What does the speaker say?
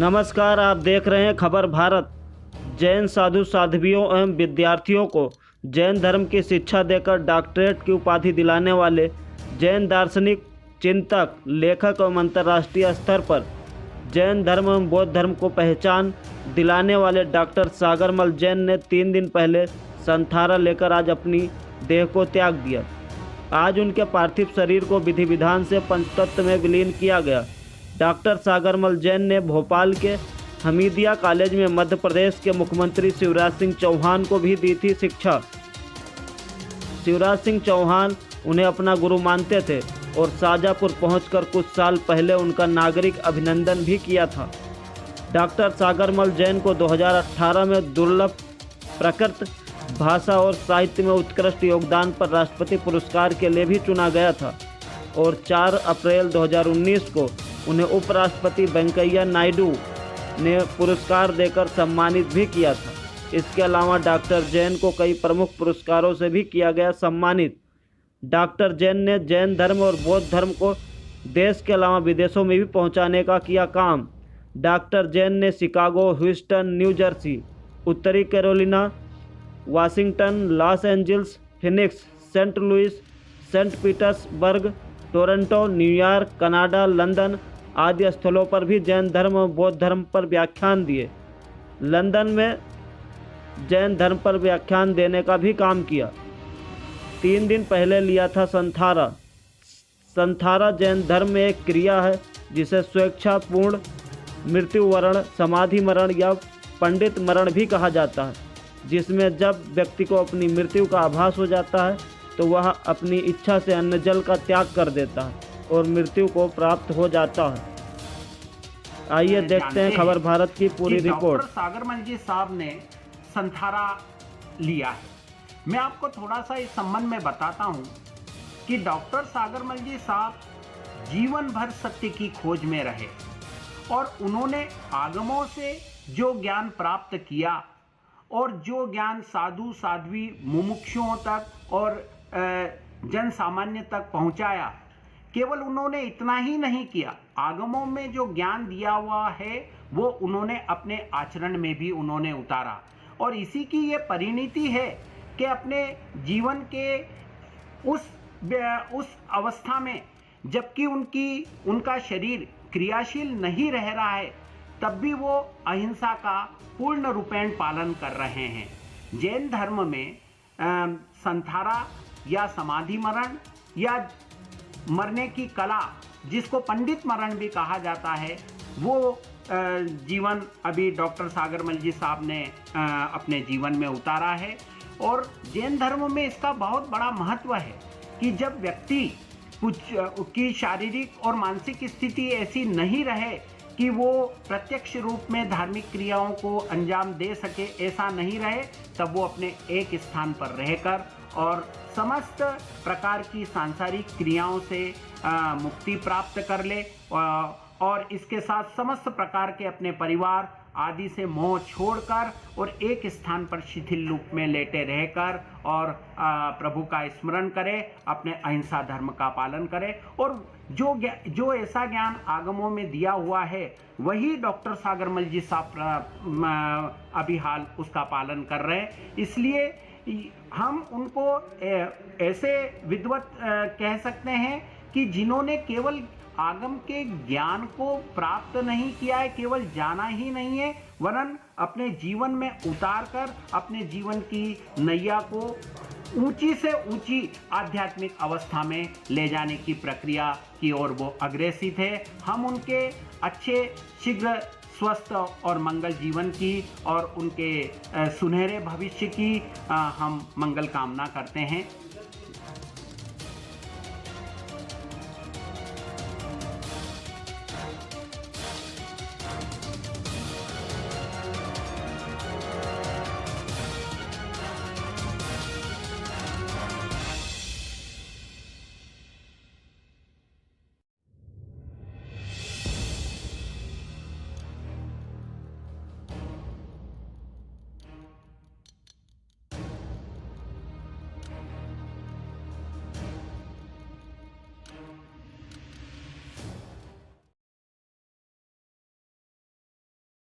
नमस्कार, आप देख रहे हैं खबर भारत। जैन साधु साध्वियों एवं विद्यार्थियों को जैन धर्म की शिक्षा देकर डॉक्टरेट की उपाधि दिलाने वाले जैन दार्शनिक, चिंतक, लेखक एवं अंतर्राष्ट्रीय स्तर पर जैन धर्म एवं बौद्ध धर्म को पहचान दिलाने वाले डॉक्टर सागरमल जैन ने 3 दिन पहले संथारा लेकर आज अपनी देह को त्याग दिया। आज उनके पार्थिव शरीर को विधि विधान से पंचतत्व में विलीन किया गया। डॉक्टर सागरमल जैन ने भोपाल के हमीदिया कॉलेज में मध्य प्रदेश के मुख्यमंत्री शिवराज सिंह चौहान को भी दी थी शिक्षा। शिवराज सिंह चौहान उन्हें अपना गुरु मानते थे और शाजापुर पहुंचकर कुछ साल पहले उनका नागरिक अभिनंदन भी किया था। डॉक्टर सागरमल जैन को 2018 में दुर्लभ प्रकृत भाषा और साहित्य में उत्कृष्ट योगदान पर राष्ट्रपति पुरस्कार के लिए भी चुना गया था और 4 अप्रैल 2019 को उन्हें उपराष्ट्रपति वेंकैया नायडू ने पुरस्कार देकर सम्मानित भी किया था। इसके अलावा डॉक्टर जैन को कई प्रमुख पुरस्कारों से भी किया गया सम्मानित। डॉक्टर जैन ने जैन धर्म और बौद्ध धर्म को देश के अलावा विदेशों में भी पहुंचाने का किया काम। डॉक्टर जैन ने शिकागो, ह्यूस्टन, न्यू जर्सी, उत्तरी Carolina, Washington, Los Angeles, Phoenix, Saint Louis, Saint Petersburg, Toronto, New York, Canada, London आदि स्थलों पर भी जैन धर्म और बौद्ध धर्म पर व्याख्यान दिए। लंदन में जैन धर्म पर व्याख्यान देने का भी काम किया। 3 दिन पहले लिया था संथारा। संथारा जैन धर्म में एक क्रिया है जिसे स्वेच्छापूर्ण मृत्यु वरण, समाधि मरण या पंडित मरण भी कहा जाता है, जिसमें जब व्यक्ति को अपनी मृत्यु का आभास हो जाता है तो वह अपनी इच्छा से अन्न जल का त्याग कर देता है और मृत्यु को प्राप्त हो जाता है। आइए देखते हैं खबर भारत की पूरी रिपोर्ट। सागरमल जी साहब ने संथारा लिया है। मैं आपको थोड़ा सा इस संबंध में बताता हूं कि डॉक्टर सागरमल जी साहब जीवन भर सत्य की खोज में रहे और उन्होंने आगमों से जो ज्ञान प्राप्त किया और जो ज्ञान साधु साध्वी मुमुक्षुओं तक और जन सामान्य तक पहुंचाया, केवल उन्होंने इतना ही नहीं किया, आगमों में जो ज्ञान दिया हुआ है वो उन्होंने अपने आचरण में भी उन्होंने उतारा और इसी की ये परिणति है कि अपने जीवन के उस अवस्था में जबकि उनका शरीर क्रियाशील नहीं रह रहा है तब भी वो अहिंसा का पूर्ण रूपेण पालन कर रहे हैं। जैन धर्म में संथारा या समाधि मरण या मरने की कला, जिसको पंडित मरण भी कहा जाता है, वो जीवन अभी डॉक्टर सागरमल जी साहब ने अपने जीवन में उतारा है। और जैन धर्म में इसका बहुत बड़ा महत्व है कि जब व्यक्ति की शारीरिक और मानसिक स्थिति ऐसी नहीं रहे कि वो प्रत्यक्ष रूप में धार्मिक क्रियाओं को अंजाम दे सके, ऐसा नहीं रहे, तब वो अपने एक स्थान पर रहकर और समस्त प्रकार की सांसारिक क्रियाओं से मुक्ति प्राप्त कर ले और इसके साथ समस्त प्रकार के अपने परिवार आदि से मोह छोड़कर और एक स्थान पर शिथिल रूप में लेटे रहकर और प्रभु का स्मरण करे, अपने अहिंसा धर्म का पालन करे और जो ऐसा ज्ञान आगमों में दिया हुआ है वही डॉक्टर सागरमल जी साहब अभी हाल उसका पालन कर रहे हैं। इसलिए हम उनको ऐसे विद्वत कह सकते हैं कि जिन्होंने केवल आगम के ज्ञान को प्राप्त नहीं किया है, केवल जाना ही नहीं है, वरन अपने जीवन में उतार कर अपने जीवन की नैया को ऊंची से ऊंची आध्यात्मिक अवस्था में ले जाने की प्रक्रिया की ओर वो अग्रसित है। हम उनके अच्छे, शीघ्र, स्वस्थ और मंगल जीवन की और उनके सुनहरे भविष्य की हम मंगल कामना करते हैं।